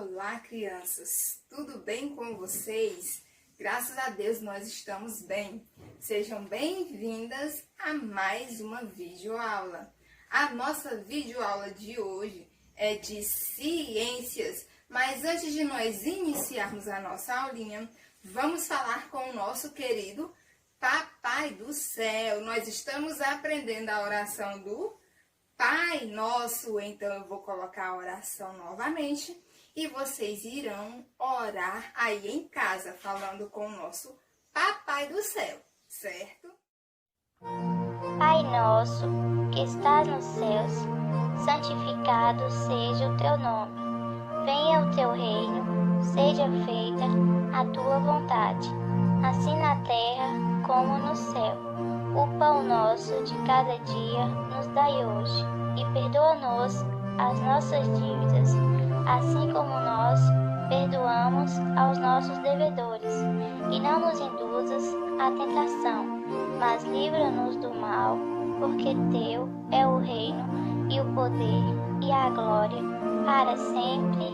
Olá, crianças! Tudo bem com vocês? Graças a Deus nós estamos bem. Sejam bem-vindas a mais uma videoaula. A nossa videoaula de hoje é de ciências, mas antes de nós iniciarmos a nossa aulinha, vamos falar com o nosso querido Papai do Céu. Nós estamos aprendendo a oração do Pai Nosso, então eu vou colocar a oração novamente e vocês irão orar aí em casa, falando com o nosso Papai do Céu, certo? Pai nosso, que estás nos céus, santificado seja o teu nome. Venha o teu reino, seja feita a tua vontade, assim na terra como no céu. O pão nosso de cada dia nos dai hoje, e perdoa-nos as nossas dívidas, assim como nós perdoamos aos nossos devedores. E não nos induzas à tentação, mas livra-nos do mal, porque teu é o reino, e o poder, e a glória, para sempre.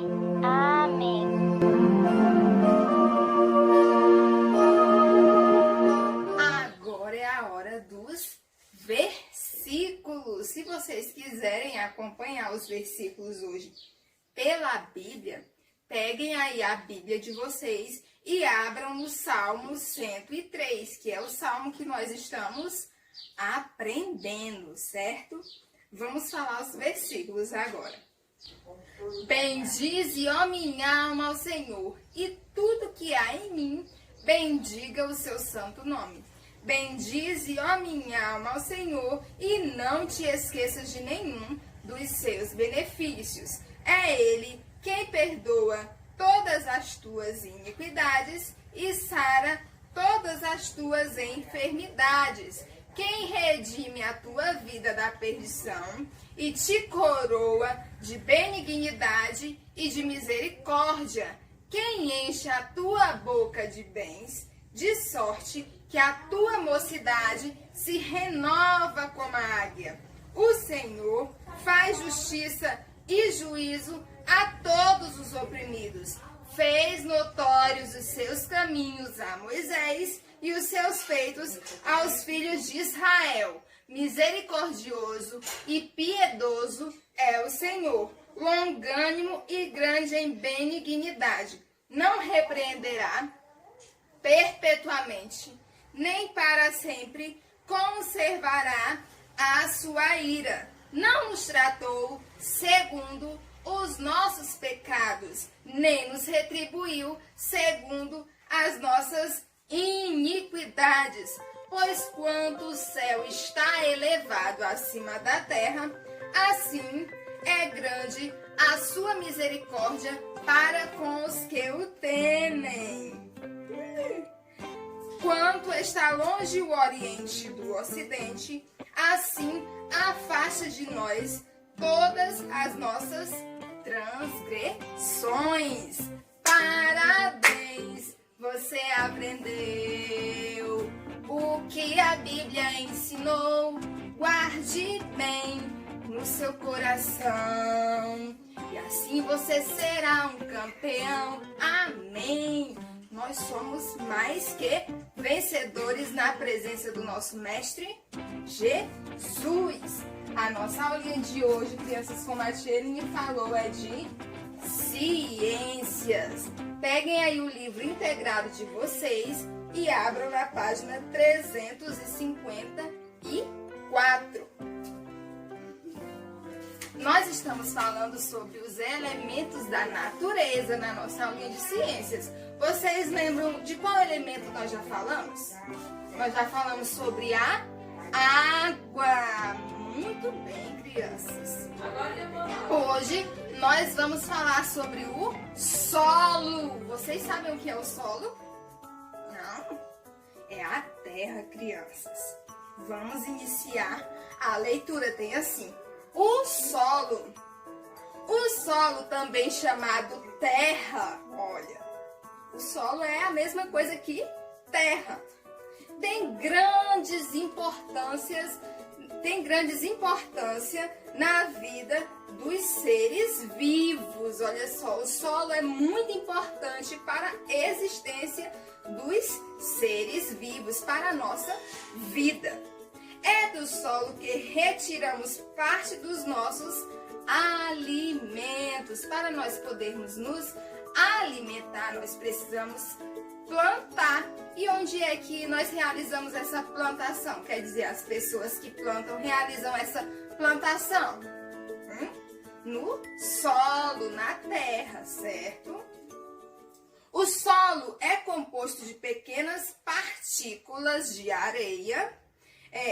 Amém. Agora é a hora dos versículos. Se vocês quiserem acompanhar os versículos hoje pela Bíblia, peguem aí a Bíblia de vocês e abram no Salmo 103, que é o salmo que nós estamos aprendendo, certo? Vamos falar os versículos agora. Bendize, ó minha alma, ao Senhor, e tudo que há em mim, bendiga o seu santo nome. Bendize, ó minha alma, ao Senhor, e não te esqueças de nenhum dos seus benefícios. É Ele quem perdoa todas as tuas iniquidades e sara todas as tuas enfermidades. Quem redime a tua vida da perdição e te coroa de benignidade e de misericórdia. Quem enche a tua boca de bens, de sorte que a tua mocidade se renova como a águia. O Senhor faz justiça e juízo a todos os oprimidos. Fez notórios os seus caminhos a Moisés e os seus feitos aos filhos de Israel. Misericordioso e piedoso é o Senhor, longânimo e grande em benignidade. Não repreenderá perpetuamente, nem para sempre conservará a sua ira. Não nos tratou segundo os nossos pecados, nem nos retribuiu segundo as nossas iniquidades. Pois quanto o céu está elevado acima da terra, assim é grande a sua misericórdia para com os que o temem. Quanto está longe o Oriente do Ocidente, assim afasta de nós todas as nossas transgressões. Parabéns, você aprendeu o que a Bíblia ensinou. Guarde bem no seu coração e assim você será um campeão. Amém. Nós somos mais que vencedores na presença do nosso Mestre Jesus. A nossa aulinha de hoje, crianças, como a tia Eline falou, é de ciências. Peguem aí o livro integrado de vocês e abram na página 354. Nós estamos falando sobre os elementos da natureza na nossa aulinha de ciências. Vocês lembram de qual elemento nós já falamos? Nós já falamos sobre a água. Muito bem, crianças. Hoje nós vamos falar sobre o solo. Vocês sabem o que é o solo? Não? É a terra, crianças. Vamos iniciar a leitura. Tem assim: o solo. O solo, também chamado terra. Olha, o solo é a mesma coisa que terra. Tem grandes importâncias tem grandes importância na vida dos seres vivos. Olha só, o solo é muito importante para a existência dos seres vivos, para a nossa vida. É do solo que retiramos parte dos nossos alimentos. Para nós podermos nos alimentar, nós precisamos plantar. E onde é que nós realizamos essa plantação? Quer dizer, as pessoas que plantam realizam essa plantação no solo, na terra, certo? O solo é composto de pequenas partículas de areia,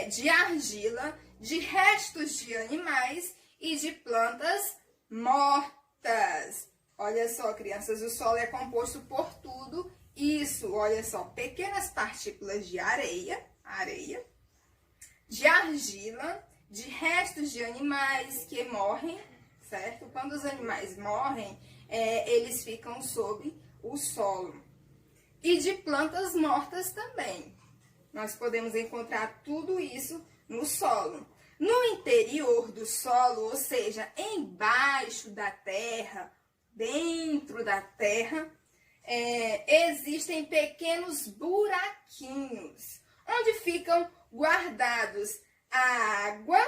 de argila, de restos de animais e de plantas mortas. Olha só, crianças, o solo é composto por tudo isso. Olha só, pequenas partículas de areia, de argila, de restos de animais que morrem, certo? Quando os animais morrem, eles ficam sob o solo. E de plantas mortas também. Nós podemos encontrar tudo isso no solo. No interior do solo, ou seja, embaixo da terra, dentro da terra, existem pequenos buraquinhos, onde ficam guardados a água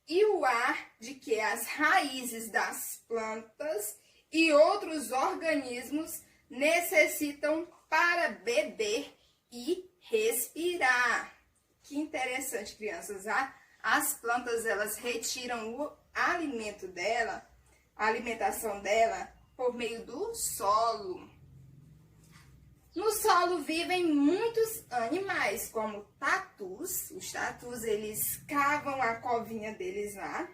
e o ar de que as raízes das plantas e outros organismos necessitam para beber e respirar. Que interessante, crianças. As plantas, elas retiram o alimento dela, a alimentação dela, por meio do solo. No solo vivem muitos animais, como tatus. Os tatus, eles cavam a covinha deles lá,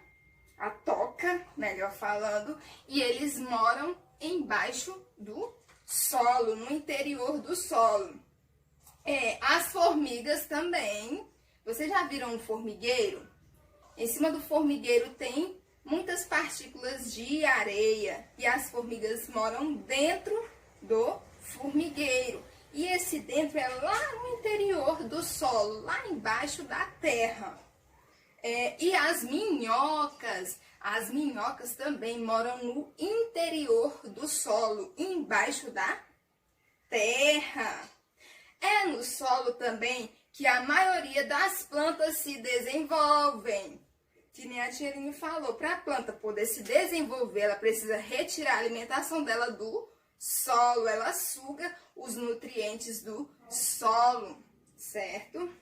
a toca, melhor falando, e eles moram embaixo do solo, no interior do solo. As formigas também. Vocês já viram um formigueiro? Em cima do formigueiro tem muitas partículas de areia e as formigas moram dentro do formigueiro. E esse dentro é lá no interior do solo, lá embaixo da terra. E as minhocas também moram no interior do solo, embaixo da terra. É no solo também que a maioria das plantas se desenvolvem. Que nem a tia Eline falou, para a planta poder se desenvolver, ela precisa retirar a alimentação dela do solo. Ela suga os nutrientes do solo, certo?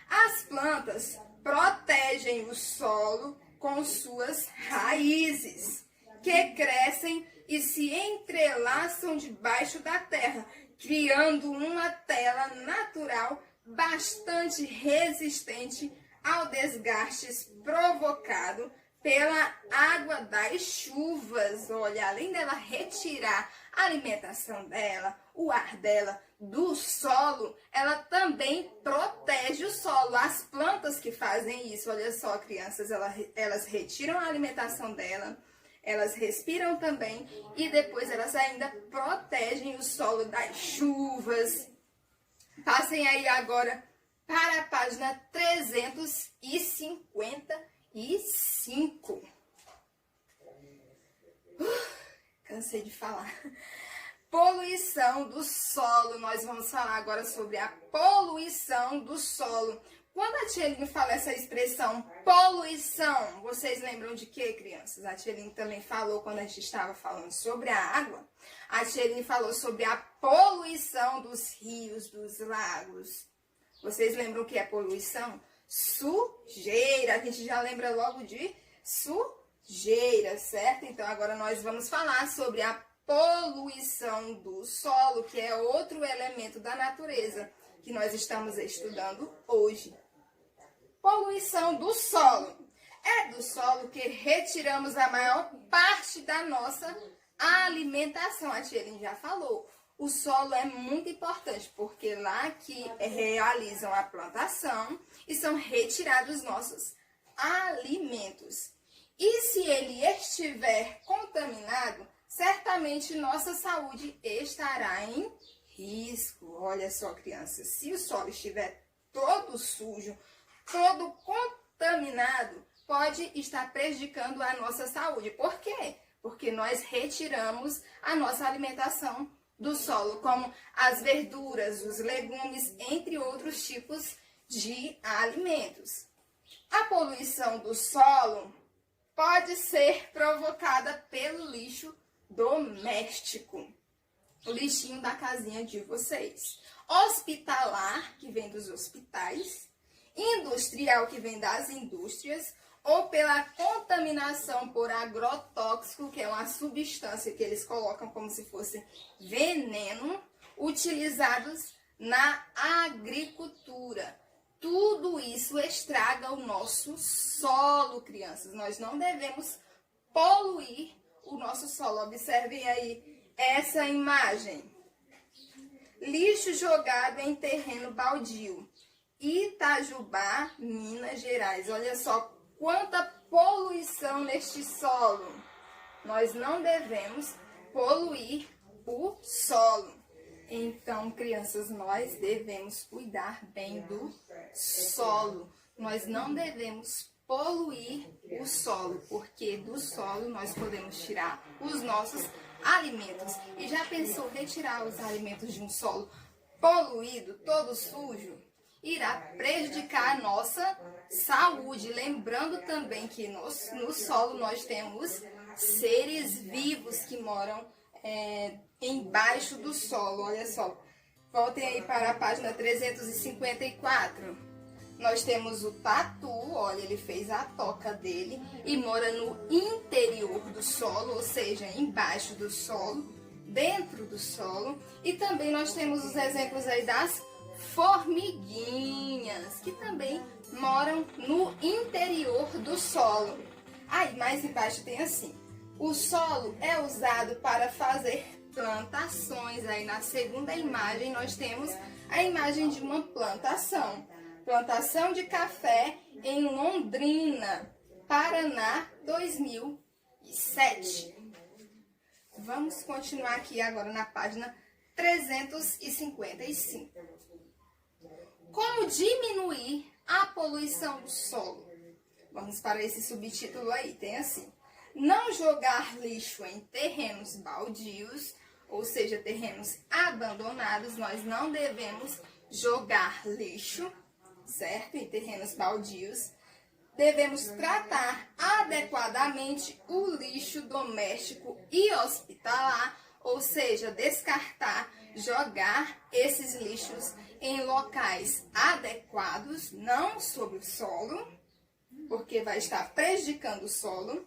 As plantas protegem o solo com suas raízes, que crescem e se entrelaçam debaixo da terra, criando uma tela natural bastante resistente ao desgaste provocado pela água das chuvas. Olha, além dela retirar a alimentação dela, o ar dela do solo, ela também protege o solo. As plantas que fazem isso, olha só, crianças, elas retiram a alimentação dela, elas respiram também e depois elas ainda protegem o solo das chuvas. Passem aí agora para a página 355. Cansei de falar. Poluição do solo. Nós vamos falar agora sobre a poluição do solo. Quando a tia Eline fala essa expressão poluição, vocês lembram de quê, crianças? A tia Eline também falou quando a gente estava falando sobre a água. A tia Eline falou sobre a poluição dos rios, dos lagos. Vocês lembram o que é poluição? Sujeira. A gente já lembra logo de sujeira, certo? Então agora nós vamos falar sobre a poluição do solo, que é outro elemento da natureza que nós estamos estudando hoje. Poluição do solo. É do solo que retiramos a maior parte da nossa alimentação. A tia Eline já falou. O solo é muito importante, porque lá que realizam a plantação e são retirados nossos alimentos. E se ele estiver contaminado, certamente nossa saúde estará em risco. Olha só, crianças, se o solo estiver todo sujo, todo contaminado, contaminado pode estar prejudicando a nossa saúde. Por quê? Porque nós retiramos a nossa alimentação do solo, como as verduras, os legumes, entre outros tipos de alimentos. A poluição do solo pode ser provocada pelo lixo doméstico, o lixinho da casinha de vocês, hospitalar, que vem dos hospitais, industrial, que vem das indústrias, ou pela contaminação por agrotóxico, que é uma substância que eles colocam como se fosse veneno, utilizados na agricultura. Tudo isso estraga o nosso solo, crianças. Nós não devemos poluir o nosso solo. Observem aí essa imagem. Lixo jogado em terreno baldio. Itajubá, Minas Gerais. Olha só quanta poluição neste solo. Nós não devemos poluir o solo. Então, crianças, nós devemos cuidar bem do solo. Nós não devemos poluir o solo, porque do solo nós podemos tirar os nossos alimentos. E já pensou retirar os alimentos de um solo poluído, todo sujo? Irá prejudicar a nossa saúde. Lembrando também que no solo nós temos seres vivos que moram embaixo do solo. Olha só, voltem aí para a página 354. Nós temos o tatu, olha, ele fez a toca dele e mora no interior do solo, ou seja, embaixo do solo, dentro do solo. E também nós temos os exemplos aí das formiguinhas, que também moram no interior do solo. Aí, mais embaixo tem assim: o solo é usado para fazer plantações. Aí na segunda imagem nós temos a imagem de uma plantação. Plantação de café em Londrina, Paraná, 2007. Vamos continuar aqui agora na página 355. Como diminuir a poluição do solo? Vamos para esse subtítulo aí, tem assim: não jogar lixo em terrenos baldios, ou seja, terrenos abandonados. Nós não devemos jogar lixo, certo? Em terrenos baldios. Devemos tratar adequadamente o lixo doméstico e hospitalar, ou seja, descartar, jogar esses lixos em locais adequados, não sobre o solo, porque vai estar prejudicando o solo.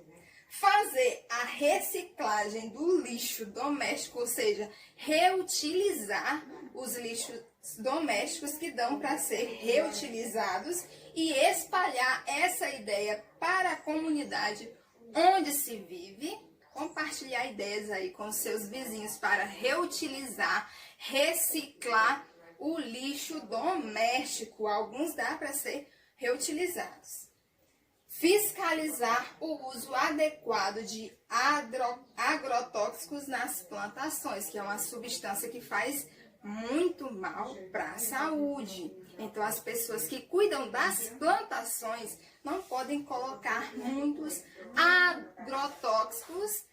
Fazer a reciclagem do lixo doméstico, ou seja, reutilizar os lixos domésticos que dão para ser reutilizados e espalhar essa ideia para a comunidade onde se vive. Compartilhar ideias aí com seus vizinhos para reutilizar, reciclar o lixo doméstico. Alguns dá para ser reutilizados. Fiscalizar o uso adequado de agrotóxicos nas plantações, que é uma substância que faz muito mal para a saúde. Então, as pessoas que cuidam das plantações não podem colocar muitos agrotóxicos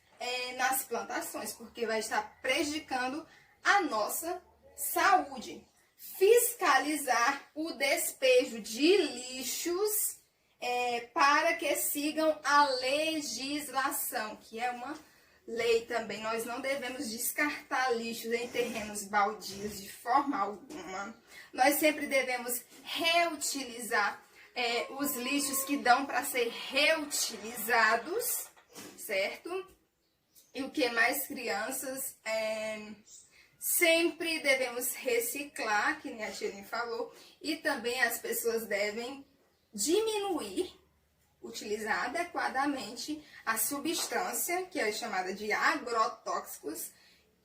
nas plantações, porque vai estar prejudicando a nossa saúde. Fiscalizar o despejo de lixos para que sigam a legislação, que é uma lei também. Nós não devemos descartar lixos em terrenos baldios de forma alguma. Nós sempre devemos reutilizar os lixos que dão para ser reutilizados, certo? E o que mais, crianças? Sempre devemos reciclar, que nem a Tia falou, e também as pessoas devem diminuir, utilizar adequadamente a substância, que é chamada de agrotóxicos,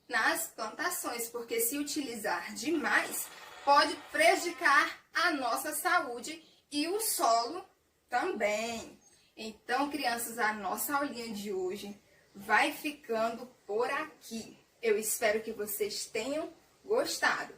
nas plantações, porque se utilizar demais, pode prejudicar a nossa saúde e o solo também. Então, crianças, a nossa aulinha de hoje vai ficando por aqui. Eu espero que vocês tenham gostado.